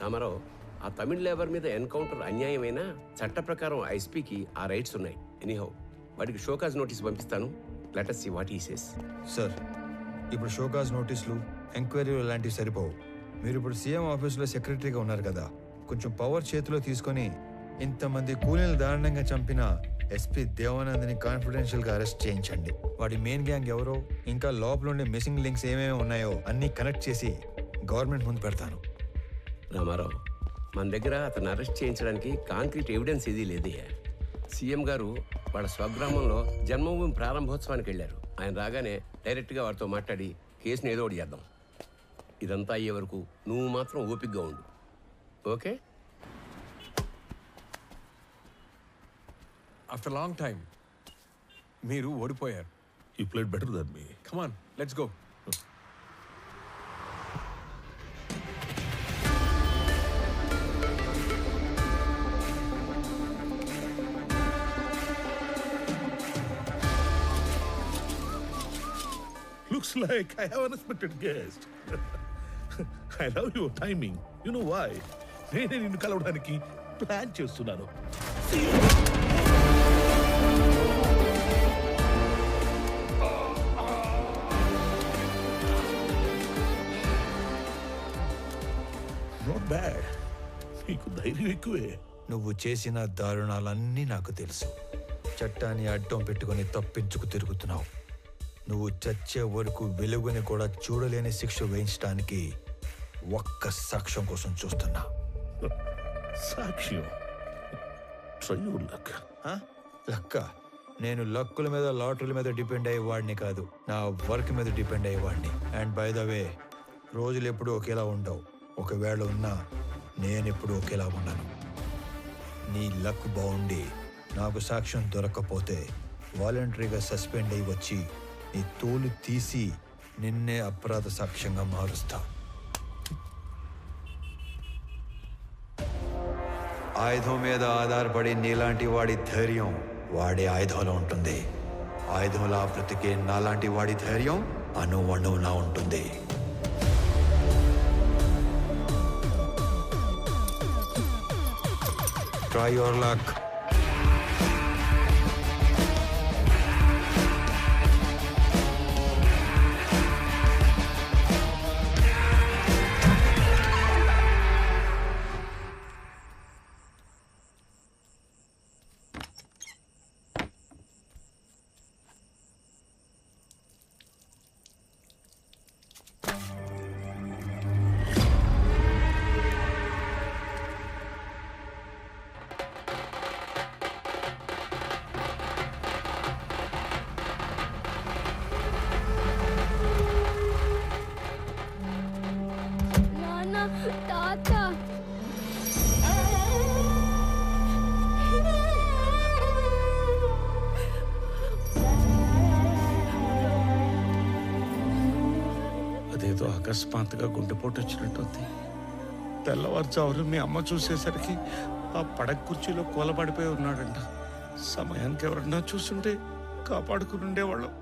రామారావు, ఆ తమిళ లేబర్ మీద ఎన్కౌంటర్ అన్యాయమైనా చట్ట ప్రకారం ఐస్పీకి ఆ రైట్స్ ఉన్నాయి. ఎనీహౌ వాడికి షోకాజ్ నోటీస్ పంపిస్తాను. Let us see what he says. Sir, ఇప్పుడు షోకాజ్ నోటీసులు, ఎంక్వైరీలు లాంటివి సరిపోవు. మీరు ఇప్పుడు సీఎం ఆఫీసులో సెక్రటరీగా ఉన్నారు కదా, కొంచెం పవర్ చేతిలో తీసుకొని ఇంతమంది కూలీలు దారుణంగా చంపిన ఎస్పీ దేవానంద్ని కాన్ఫిడెన్షియల్గా అరెస్ట్ చేయించండి. వాడి మెయిన్ గ్యాంగ్ ఎవరో, ఇంకా లోపల ఉండే మిస్సింగ్ లింక్స్ ఏమేమి ఉన్నాయో అన్నీ కనెక్ట్ చేసి గవర్నమెంట్ ముందు పెడతాను. రామారావు, మన దగ్గర అతను అరెస్ట్ చేయించడానికి కాంక్రీట్ ఎవిడెన్స్ ఏదీ లేదే. సీఎం గారు వాళ్ళ స్వగ్రామంలో జన్మభూమి ప్రారంభోత్సవానికి వెళ్ళారు. ఆయన రాగానే డైరెక్ట్గా వాడితో మాట్లాడి కేసుని ఏదో ఒకటి చేద్దాం. ఇదంతా అయ్యే వరకు నువ్వు మాత్రం ఓపికగా ఉండు. Okay? After a long time, మీరు ఓడిపోయారు. You played better than me. Come on, let's go. Looks like I have unexpected guest. I love your timing. You know why? నేనే నిన్ను కలవడానికి ప్లాన్ చేస్తున్నాను. Not bad. నీకు ధైర్యం ఎక్కువే. నువ్వు చేసిన దారుణాలన్నీ నాకు తెలుసు. చట్టాన్ని అడ్డం పెట్టుకొని తప్పించుకు తిరుగుతున్నావు. నువ్వు చచ్చే వరకు వెలుగుని కూడా చూడలేని శిక్ష వేయించడానికి ఒక్క సాక్ష్యం కోసం చూస్తున్నా. సాక్ష్యం? Try your luck. లక్క? నేను లక్కుల మీద, లాటరీల మీద డిపెండ్ అయ్యేవాడిని కాదు, నా వర్క్ మీద డిపెండ్ అయ్యేవాడిని. అండ్ బై ద వే, రోజులు ఎప్పుడు ఒకేలా ఉండవు. ఒకవేళ ఉన్నా నేనెప్పుడు ఒకేలా ఉన్నాను. నీ లక్ బాగుండి నాకు సాక్ష్యం దొరకకపోతే వాలంటరీగా సస్పెండ్ అయ్యి వచ్చి నీ తోలు తీసి నిన్నే అపరాధ సాక్ష్యంగా మారుస్తా. ఆయుధం మీద ఆధారపడి నీలాంటి వాడి ధైర్యం వాడి ఆయుధంలో ఉంటుంది. ఆయుధంలా బ్రతికే నాలాంటి వాడి ధైర్యం అణువణువునా ఉంటుంది. Try your luck. అదేదో అకస్మాత్తుగా గుండెపోటు వచ్చినట్టుంది. తెల్లవారుజామున మీ అమ్మ చూసేసరికి ఆ పడక కుర్చీలో కూలబడిపోయి ఉన్నాడంట. సమయానికి ఎవరన్నా చూస్తుంటే కాపాడుకుని ఉండేవాళ్ళం.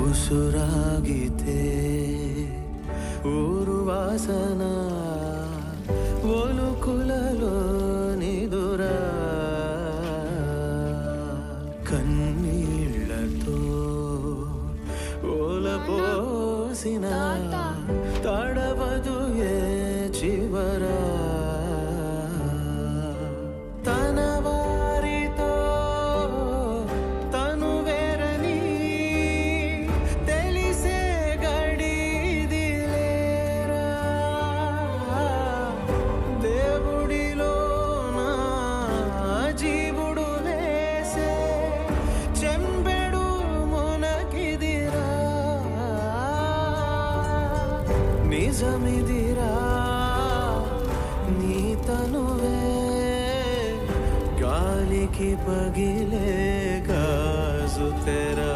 ಉಸುರಾಗಿದೆ ಊರು ವಾಸನ ಒಲುಕುలలో నిదురా కన్నీళ్లతో ఓలపోసిన తడవదు ఏ చివరా తన వారితో తను వేరని తెలిసే గడిదిలేరా దేవుడిలో నా జీవుడు వేసే చెంబెడు మున నిజమిదిరా నీ తనువే గాలికి పగిలే గాజు తెరా.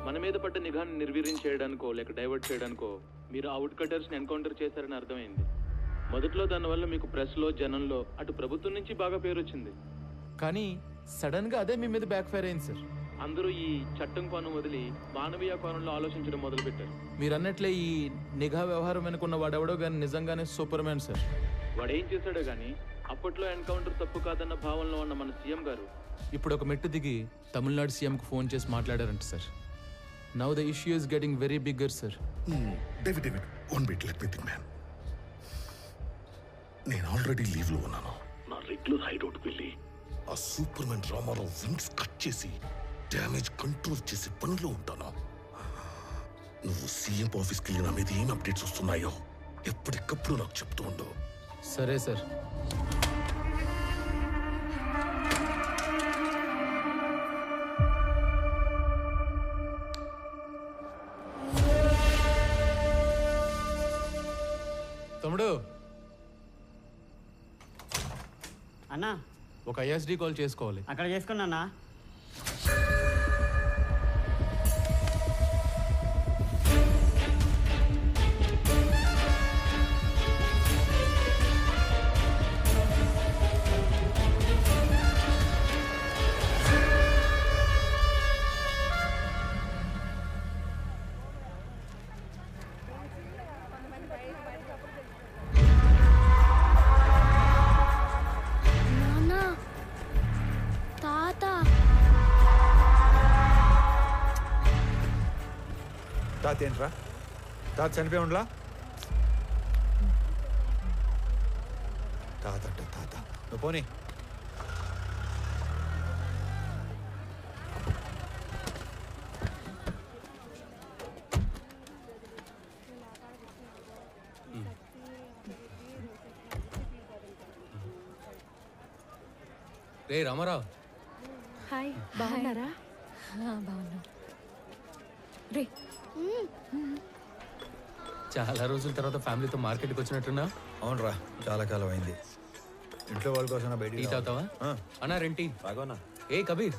మన మీద పడ్డ నిఘాను నిర్వీర్యం చేయడానికో లేక డైవర్ట్ చేయడానికో మీరు ఆ వుడ్ కటర్స్ని ఎన్కౌంటర్ చేశారని అర్థమైంది. మొదట్లో దానివల్ల మీకు ప్రెస్లో జనంలో అటు ప్రభుత్వం నుంచి బాగా పేరు వచ్చింది. కానీ సడన్ గా అదే మీ మీద బ్యాక్ ఫైర్ అయింది సార్. అందరూ ఈ చట్టం కోణం వదిలి మానవీయ కోణంలో ఆలోచించడం మొదలుపెట్టారు. మీరు అన్నట్లే ఈ నిఘా వ్యవహారం వెనుకున్న వాడెవడో కానీ నిజంగానే సూపర్ మ్యాన్ సార్. వాడు ఏం చేశాడో కానీ అప్పట్లో ఎన్కౌంటర్ తప్పు కాదన్న భావనలో ఉన్న మన సీఎం గారు ఇప్పుడు ఒక మెట్టు దిగి తమిళనాడు సీఎంకు ఫోన్ చేసి మాట్లాడారంట sir. Now the issue is getting very bigger sir. David one bit let me think man. నేను ఆల్రెడీ లీవ్ లో ఉన్నాను. నా రెగ్యులర్ హైడౌట్కి వెళ్ళి ఆ super man Rama Rao wings cut చేసి డ్యామేజ్ కంట్రోల్ చేసే పనిలో ఉంటాను. నువ్వు సీఎం ఆఫీస్కి వెళ్ళి నా మీద ఏం అప్డేట్స్ వస్తున్నాయో ఎప్పటికప్పుడు నాకు చెప్తూ ఉండు. సరే సార్. తమ్ముడు అన్నా ఒక ఐఎస్డి కాల్ చేసుకోవాలి. అక్కడ చేసుకున్నా. తాత ఏంట్రా? తాత చనిపోయి ఉండలా? తాత తాత నువ్వు పోనీ. రే రామారావు. హాయ్, బాగున్నారా? బాగున్నా. రే చాలా రోజుల తర్వాత ఫ్యామిలీతో మార్కెట్కి వచ్చినట్టున్నా? అవునరా, చాలా కాలం అయింది. ఇంట్లో వాళ్ళ కోసం బయట టీ తాగుతావా? అన్నా రెంటి బాగోనా? ఏ కబీర్,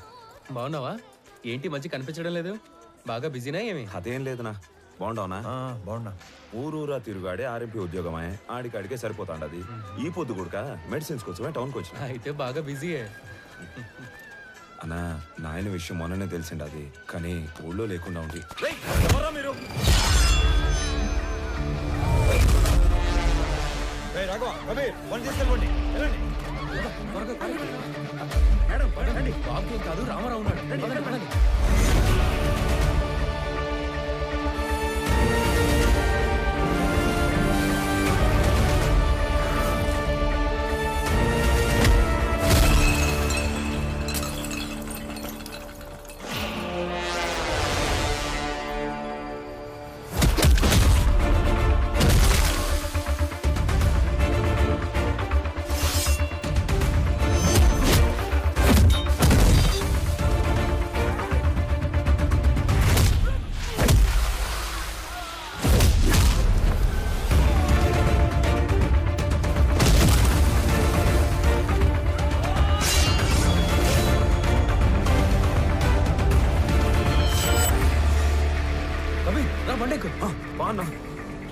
బాగున్నావా? ఏంటి మంచి కనిపించడం లేదు? బాగా బిజీనా ఏమి? అదేం లేదునా. బాగుండవునా? బాగున్నా. ఊరూరా తిరుగాడే ఆర్ఎంపీ ఉద్యోగమే, ఆడికాడికే సరిపోతాండది. ఈ పొద్దు కూడా మెడిసిన్స్ కోసమే టౌన్కి వచ్చిన. అయితే బాగా బిజీయే. అన్నా, నాయన విషయం మొన్ననే తెలిసిండు అది, కానీ ఊళ్ళో లేకుండా ఉంది. రాఘవ, కబీర్, వాళ్ళు తీసుకెళ్ళండి. బాబు కాదు, రామారావు ఉన్నాడు. పదండి, పదండి. బాగున్నా?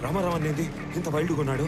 రామారావు అనేది ఇంత వైల్డ్గా ఉన్నాడు.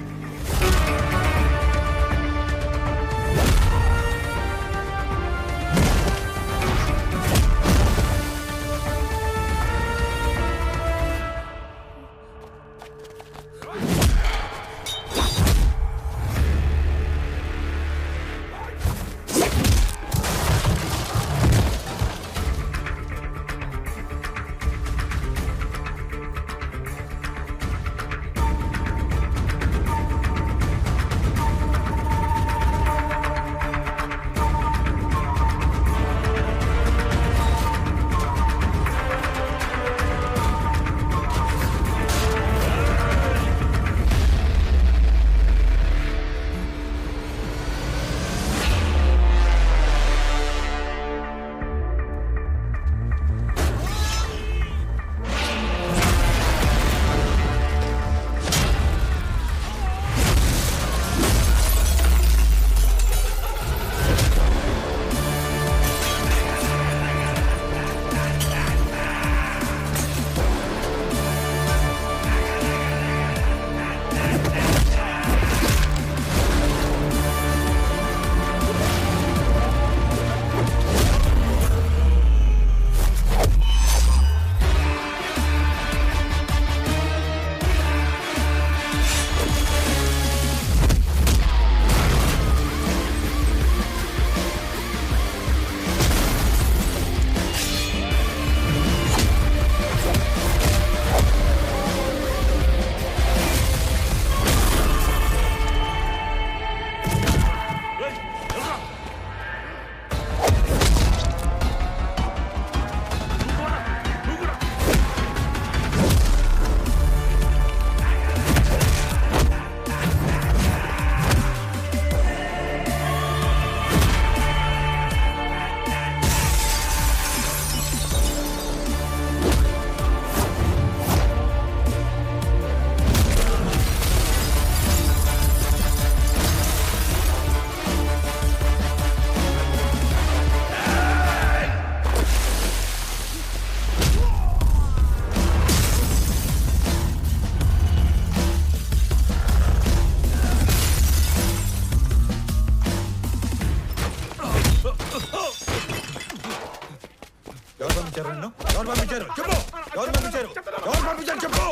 పంపించారు నన్ను? ఎవరు పంపించారు చెప్పు, ఎవరు పంపించారు, ఎవరు పంపించారు చెప్పు,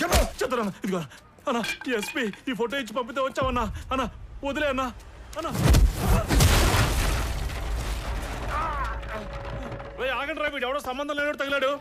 చెప్పు. చెప్తారా ఇదిగో అన్నా ఎస్పీ ఈ ఫోటో ఇచ్చి పంపితే వచ్చావన్నా అన్నా వదిలే అన్నా అన్నా ఆగండి రా వీడు ఎవడో సంబంధం లేనోడు తగిలాడు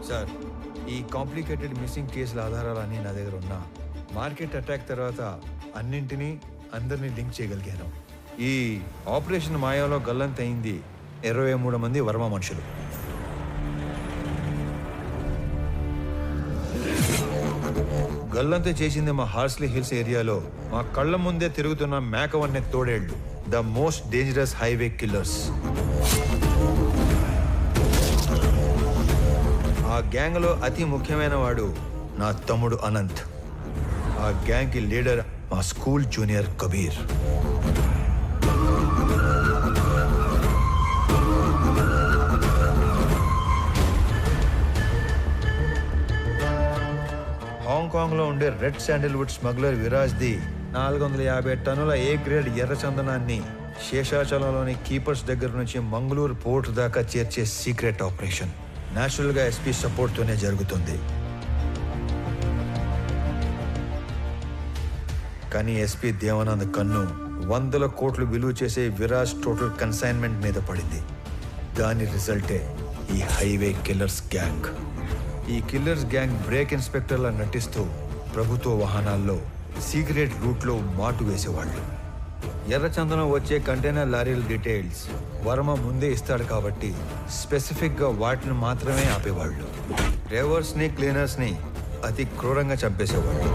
సార్, ఈ కాంప్లికేటెడ్ మిస్సింగ్ కేసుల ఆధారాలన్నీ నా దగ్గర ఉన్నా మార్కెట్ అటాక్ తర్వాత అన్నింటినీ అందరినీ లింక్ చేయగలిగాను. ఈ ఆపరేషన్ మాయాలో గల్లంతయింది 23 మంది వర్మ మనుషులు. గల్లంత చేసింది మా హార్స్లీ హిల్స్ ఏరియాలో మా కళ్ళ ముందే తిరుగుతున్న మేకవన్నె తోడేళ్లు, the most dangerous highway killers. ఆ గ్యాంగ్లో అతి ముఖ్యమైన వాడు నా తమ్ముడు అనంత్. ఆ గ్యాంగ్కి లీడర్ మా స్కూల్ జూనియర్ కబీర్. హాంకాంగ్లో ఉండే రెడ్ శాండిల్వుడ్ స్మగ్లర్ విరాజ్ది 450 టన్నుల ఏ గ్రేడ్ ఎర్రచందనాన్ని శేషాచలంలోని కీపర్స్ దగ్గర నుంచి మంగళూరు పోర్ట్ దాకా చేర్చే సీక్రెట్ ఆపరేషన్ నేచురల్ గా ఎస్పీ సపోర్ట్ తోనే జరుగుతుంది. కానీ ఎస్పీ దేవానంద్ కన్ను 100 కోట్లు విలువ చేసే విరాజ్ టోటల్ కన్సైన్మెంట్ మీద పడింది. దాని రిజల్టే ఈ హైవే కిల్లర్స్ గ్యాంగ్. ఈ కిల్లర్స్ గ్యాంగ్ బ్రేక్ ఇన్స్పెక్టర్లా నటిస్తూ ప్రభుత్వ వాహనాల్లో సీక్రెట్ రూట్లో మాటు వేసేవాళ్ళు. ఎర్రచందనం వచ్చే కంటైనర్ లారీల డీటెయిల్స్ వర్మ ముందే ఇస్తాడు కాబట్టి స్పెసిఫిక్గా వాటిని మాత్రమే ఆపేవాళ్ళు. డ్రైవర్స్ని క్లీనర్స్ని అతి క్రూరంగా చంపేసేవాళ్ళు.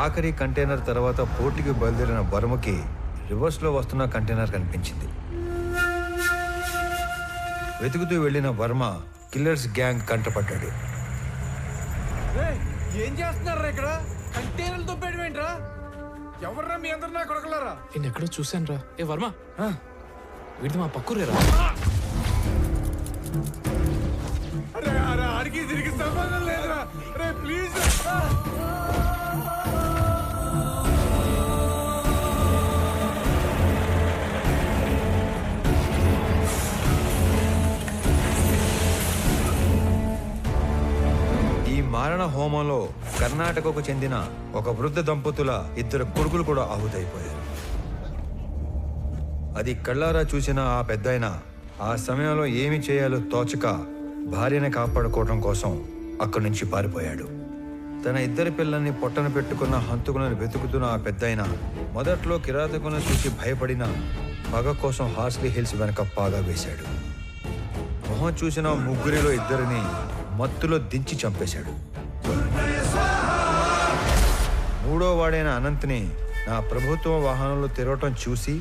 ఆఖరి కంటైనర్ తర్వాత పోర్టుకి బయలుదేరిన వర్మకి రివర్స్లో వస్తున్న కంటైనర్ కనిపించింది. వెతుకుతూ వెళ్ళిన వర్మ కిల్లర్స్ గ్యాంగ్ కంటపడ్డాడు. ఏం చేస్తున్నారా ఇక్కడ కంటైనర్లతో పెట్టివేంట్రా ఎవర్రా మీ అందరు నా కొడకలారా నేను ఎక్కడో చూశాను రా. ఏ వర్మ వీడిది మా పక్కూరేరా. అరే అరే ఆడికి తిరిగి సంబంధం లేదురా. అరే ప్లీజ్ మారణ హోమంలో కర్ణాటకకు చెందిన ఒక వృద్ధ దంపతుల 2 కొడుకులు కూడా ఆహుతైపోయారు. అది కళ్ళారా చూసిన ఆ పెద్దాయన ఆ సమయంలో ఏమి చేయాలో తోచక భార్యని కాపాడుకోవడం కోసం అక్కడి నుంచి పారిపోయాడు. తన 2 పిల్లల్ని పొట్టన పెట్టుకున్న హంతకులను వెతుకుతున్న ఆ పెద్దాయన మొదట్లో కిరాతకులను చూసి భయపడిన పగ కోసం హార్స్లీ హిల్స్ వెనక పాగా వేశాడు. మొహం చూసిన 3 2 మత్తులో దించి చంపేశాడు. 3వ వాడైన అనంత్ని నా ప్రభుత్వ వాహనంలో తిరగటం చూసి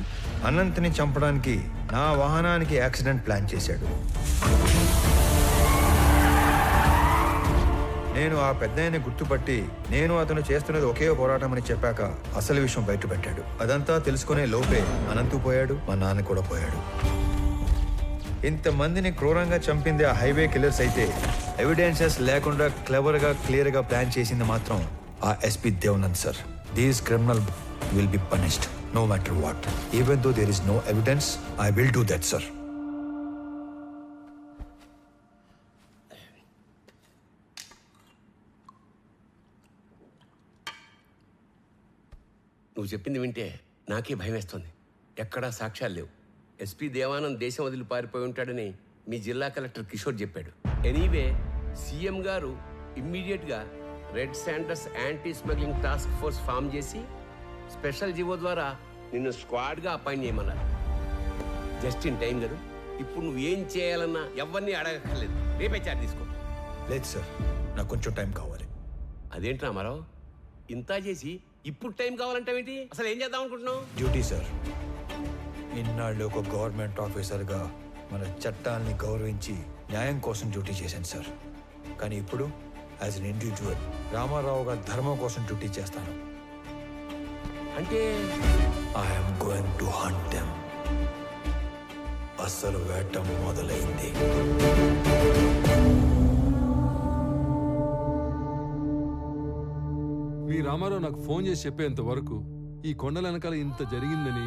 అనంత్ని చంపడానికి నా వాహనానికి యాక్సిడెంట్ ప్లాన్ చేశాడు. నేను ఆ పెద్దాయన్ని గుర్తుపట్టి నేను అతను చేస్తున్నది ఒకే పోరాటం అని చెప్పాక అసలు విషయం బయటపెట్టాడు. అదంతా తెలుసుకునే లోపే అనంతు పోయాడు, మా నాన్న కూడా పోయాడు. ఇంతమందిని క్రూరంగా చంపింది ఆ హైవే కిల్లర్స్ అయితే ఎవిడెన్సెస్ లేకుండా క్లియర్గా ప్లాన్ చేసింది మాత్రం ఆ SP Devanand sir. These criminal will be punished, no matter what. Even though there is no evidence, I will do that, sir. నువ్వు చెప్పింది వింటే నాకే భయం వేస్తుంది. ఎక్కడా సాక్ష్యాలు లేవు. ఎస్పీ దేవానంద్ దేశం వదిలి పారిపోయి ఉంటాడని మీ జిల్లా కలెక్టర్ కిషోర్ చెప్పాడు. ఎనీవే సీఎం గారు ఇమ్మీడియట్గా red sanders anti smuggling task force form చేసి స్పెషల్ జీవో ద్వారా నిన్ను స్క్వాడ్గా అపాయింట్ చేయమన్నారు. జస్ట్ ఇన్ టైం కదా. ఇప్పుడు నువ్వు ఏం చేయాలన్నా ఎవరిని అడగక్కర్లేదు. రేపే చార్జ్ తీసుకో. లేదు సార్, నాకు కొంచెం టైం కావాలి. అదేంటి రామారావు, ఇంత చేసి ఇప్పుడు టైం కావాలంటావేంటి? అసలు ఏం చేద్దాం అనుకుంటున్నావు? Duty sir. ఇన్నాళ్ళు ఒక గవర్నమెంట్ ఆఫీసర్గా మన చట్టాలని గౌరవించి న్యాయం కోసం డ్యూటీ చేశాను సార్. కానీ ఇప్పుడు యాజ్ అన్ ఇండివిజువల్ రామారావు గారి ధర్మం కోసం డ్యూటీ చేస్తాను. అంటే I'm going to hunt them. అసలు వేట మొదలైంది. మీ రామారావు నాకు ఫోన్ చేసి చెప్పేంత వరకు ఈ కొండల వెనకాల ఇంత జరిగిందని,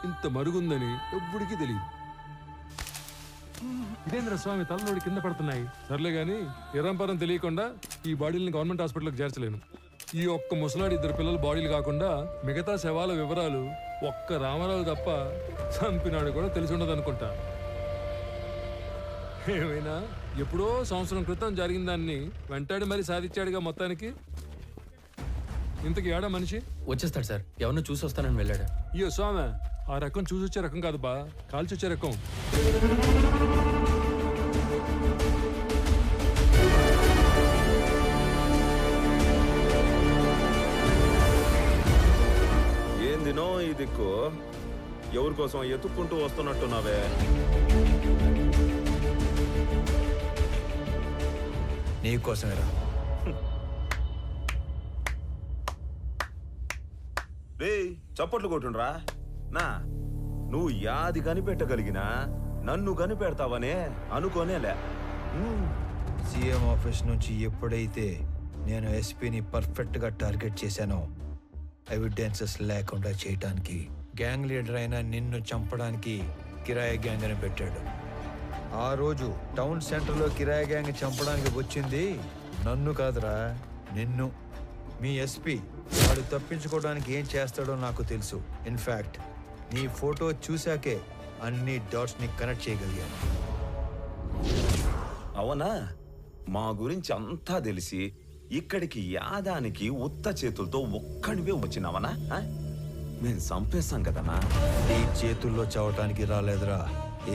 ఇంత మరుగుందని ఎవ్వడికి తెలియదు. ఇదేంద్ర స్వామి తలనోడి కింద పడుతున్నాయి. సర్లే గాని ఎర్రంపరం తెలియకుండా ఈ బాడీలను గవర్నమెంట్ హాస్పిటల్కి చేర్చలేను. ఈ ఒక్క ముసలాడి 2 పిల్లల బాడీలు కాకుండా మిగతా శవాల వివరాలు ఒక్క రామారావు తప్ప చంపినాడు కూడా తెలిసి ఉండదు అనుకుంటా. ఏమైనా ఎప్పుడో సంవత్సరం క్రితం జరిగిన దాన్ని వెంటాడి మరి సాధించాడుగా మొత్తానికి. ఇంతకు ఏడా మనిషి వచ్చేస్తాడు సార్. ఎవరినో చూసి వస్తానని వెళ్ళాడు. అయ్యో స్వామి, ఆ రకం చూసి వచ్చే రకం కాదు బా, కాల్చి వచ్చే రకం. ఏందినో ఈ దిక్కు ఎవరి కోసం ఎత్తుక్కుంటూ వస్తున్నట్టున్నావే? నీకోసమేరా. రే చప్పట్లు కొట్టుండ్రా. నా నువ్వు యాది కనిపెట్టగలిగినా నన్ను కనిపెడతావనే అనుకోనేలే. సీఎం ఆఫీస్ నుంచి ఎప్పుడైతే నేను ఎస్పీని పర్ఫెక్ట్గా టార్గెట్ చేశానో, ఎవిడెన్సెస్ లేకుండా చేయటానికి గ్యాంగ్ లీడర్ అయిన నిన్ను చంపడానికి కిరాయి గ్యాంగ్ అని పెట్టాడు. ఆ రోజు టౌన్ సెంటర్లో కిరాయి గ్యాంగ్ చంపడానికి వచ్చింది నన్ను కాదురా, నిన్ను. మీ ఎస్పీ వాడు తప్పించుకోవడానికి ఏం చేస్తాడో నాకు తెలుసు. ఇన్ఫ్యాక్ట్ నీ ఫోటో చూశాకే అన్ని డాట్స్ని కనెక్ట్ చేయగలిగాను. అవునా? మా గురించి అంతా తెలిసి ఇక్కడికి యాదానికి ఉత్త చేతులతో ఒక్కడివే వచ్చినావనా? మేము చంపేస్తాం కదనా. ఈ చేతుల్లో చావటానికి రాలేదురా.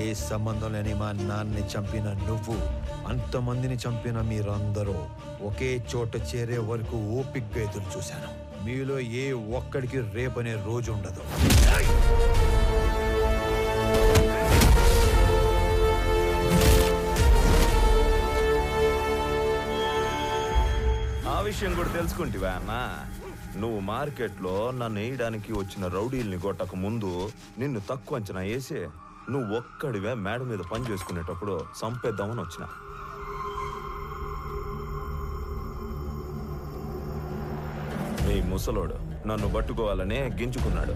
ఏ సంబంధం లేని మా నాన్నని చంపిన నువ్వు, అంతమందిని చంపిన మీరందరూ ఒకే చోట చేరే వరకు ఓపిగ్గా ఎదురు చూశాను. మీలో ఏ ఒక్కడికి రేపనే రోజు ఉండదు. ఆ విషయం కూడా తెలుసుకుంటివా అన్నా? నువ్వు మార్కెట్లో నన్ను వేయడానికి వచ్చిన రౌడీల్ని కొట్టక ముందు నిన్ను తక్కువ అంచనా వేసి నువ్వు ఒక్కడివే మేడ మీద పని చేసుకునేటప్పుడు చంపేద్దామని వచ్చిన. నీ ముసలోడు నన్ను పట్టుకోవాలనే గింజుకున్నాడు.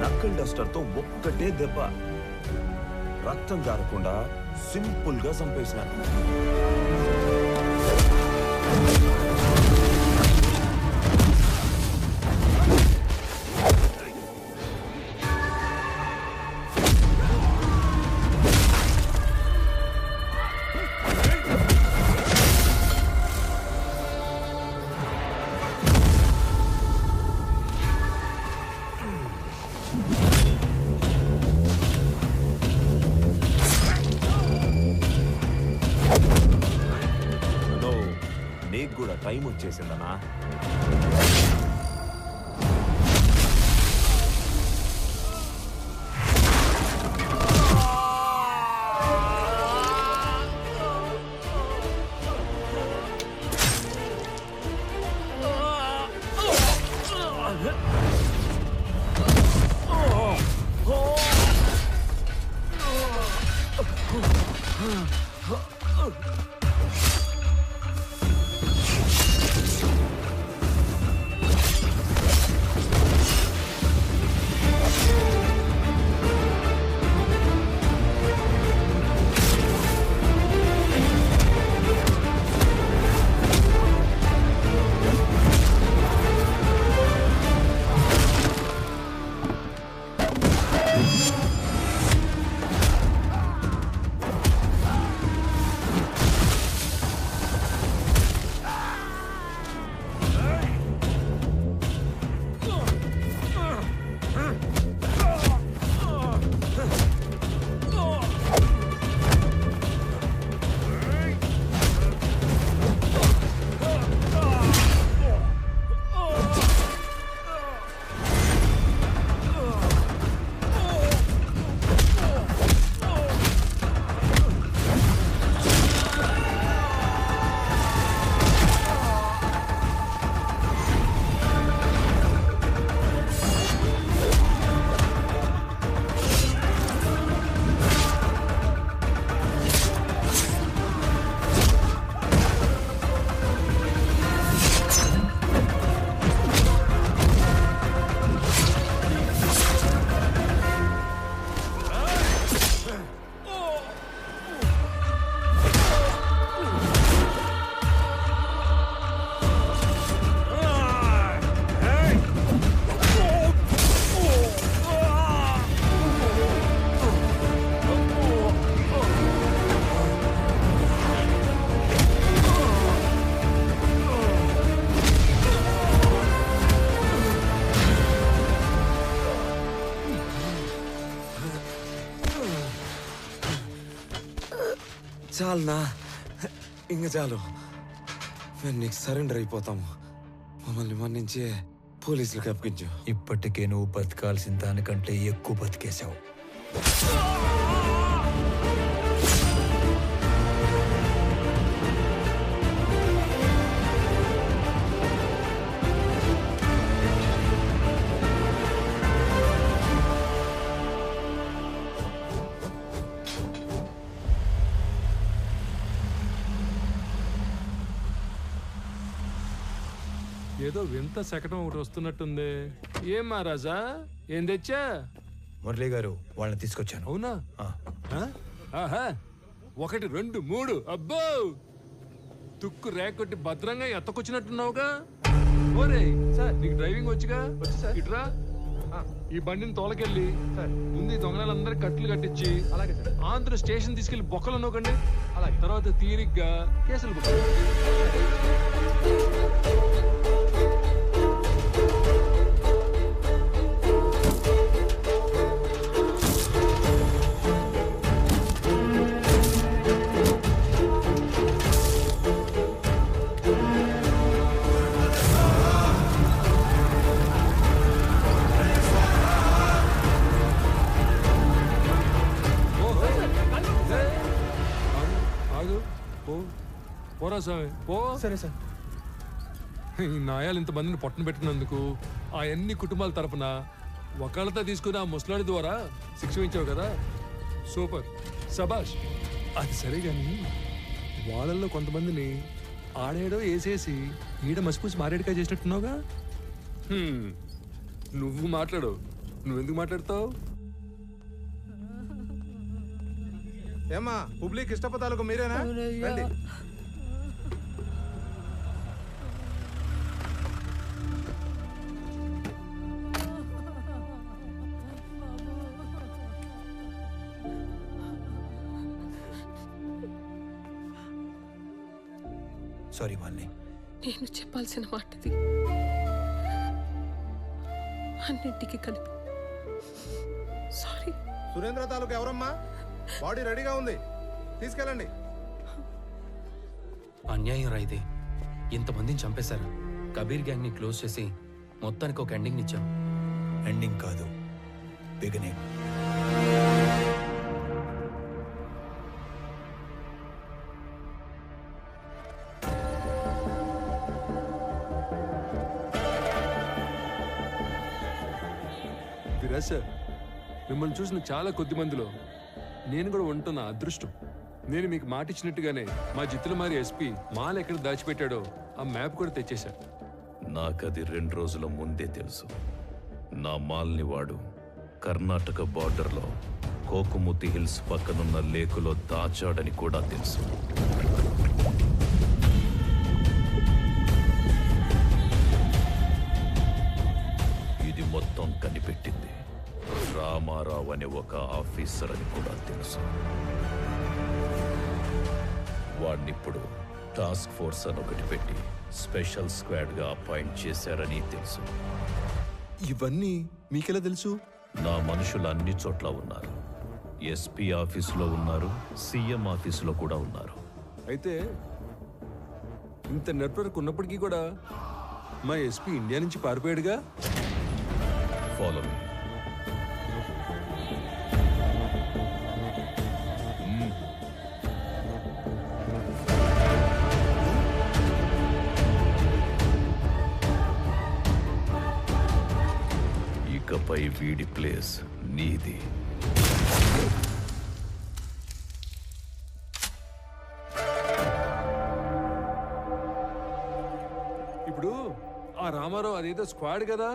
నక్కల్ డస్టర్తో ఒక్కటే దెబ్బ, రక్తం కారకుండా సింపుల్ గా చంపేసిన. నీకు కూడా టైం వచ్చేసిందనా? చాలునా, ఇంక చాలు. మేము నీకు సరెండర్ అయిపోతాము. మమ్మల్ని మన్నించి పోలీసులకు అప్పగించు. ఇప్పటికే నువ్వు బతకాల్సిన దానికంటే ఎక్కువ బతికేశావు. ఏదో వింత శకటం ఒకటి వస్తున్నట్టుంది. ఏం మహారాజా, ఏం తెచ్చా? మురళి గారు, వాళ్ళని తీసుకొచ్చాను. అవునా? ఆహా, 1 2 3. అబ్బో, తుక్కు రేకొట్టి భద్రంగా ఎత్తకొచ్చినట్టున్నావుగా. ఓరే సార్, నీకు డ్రైవింగ్ వచ్చుగా? ఇట్రా, ఈ బండిని తోలకెళ్ళి ముందు ఈ దొంగలందరికీ కట్లు కట్టించి ఆంధ్ర స్టేషన్ తీసుకెళ్లి బొక్కలు నొక్కండి. తర్వాత తీరిగ్గా కేసులు బుక్. పోరా స్వామి, పో. సరే సార్. ఈ నాయాలు ఇంతమందిని పొట్టన పెట్టినందుకు ఆ అన్ని కుటుంబాల తరపున ఒకళ్ళతో తీసుకుని ఆ ముసలాడి ద్వారా శిక్ష ఇచ్చావు కదా, సూపర్, సబాష్. అది సరే గాని వాళ్ళల్లో కొంతమందిని ఆడేడో వేసేసి ఈడ మసిపూసి మారేడుగా చేసినట్టున్నావుగా. నువ్వు మాట్లాడు. నువ్వెందుకు మాట్లాడతావు? ఏమ్మా, హుబ్లీ కృష్ణపతాలకు మీరేనా? రండి. సారీ మాలిని. నేను చెప్పాల్సిన మాటది అన్నింటికి కలిపి సారీ. సురేంద్ర తాలూకు ఎవరమ్మా? బాడీ రెడీగా ఉంది, తీసుకెళ్ళండి. అన్యాయం రా ఇది. ఇంతమందిని చంపేశారు. కబీర్ గ్యాంగ్ ని క్లోజ్ చేసి మొత్తానికి ఒక ఎండింగ్ ఇచ్చాం. ఎండింగ్ కాదు, బిగినింగ్. విరాజ్ సార్, మిమ్మల్ని చూసిన చాలా కొద్ది మందిలో నేను కూడా ఉంటున్న అదృష్టం. నేను మీకు మాట ఇచ్చినట్టుగానే మా జిత్తులమారి ఎస్పీ మాల్ ఎక్కడ దాచిపెట్టాడో ఆ మ్యాప్ కూడా తెచ్చేశా. నాకది 2 రోజుల ముందే తెలుసు. నా మాల్ని వాడు కర్ణాటక బార్డర్లో కోకుముతి హిల్స్ పక్కనున్న లేకులో దాచాడని కూడా తెలుసు. ఇది మొత్తం కనిపెట్టింది రామారావు అనే ఒక ఆఫీసర్ అని కూడా తెలుసు. వాడినిప్పుడు టాస్క్ ఫోర్స్ అని ఒకటి పెట్టి స్పెషల్ స్క్వాడ్ గా అపాయింట్ చేశారని తెలుసు. ఇవన్నీ మీకెలా తెలుసు? నా మనుషులు అన్ని చోట్ల ఉన్నారు. ఎస్పీ ఆఫీసులో ఉన్నారు, సీఎం ఆఫీసులో కూడా ఉన్నారు. అయితే ఇంత నెట్వర్క్ ఉన్నప్పటికీ కూడా మా ఎస్పీ ఇండియా నుంచి పారిపోయాడుగా. Follow me. ఇకపై వీడి ప్లేస్ నీది. ఇప్పుడు ఆ రామారావు అదేదో స్క్వాడ్ కదా,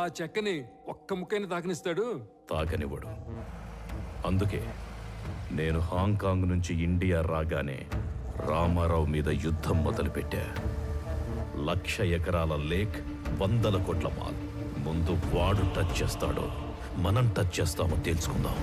ఆ చెక్కని ఒక్క ముక్కైనా తాకనిస్తాడు. తాకనివ్వడు. అందుకే నేను హాంకాంగ్ నుంచి ఇండియా రాగానే రామారావు మీద యుద్ధం మొదలుపెట్టా. 1,00,000 ఎకరాల లేక్, 100 కోట్ల మాల్. ముందు వాడు టచ్ చేస్తాడో మనం టచ్ చేస్తామో తెలుసుకుందాం.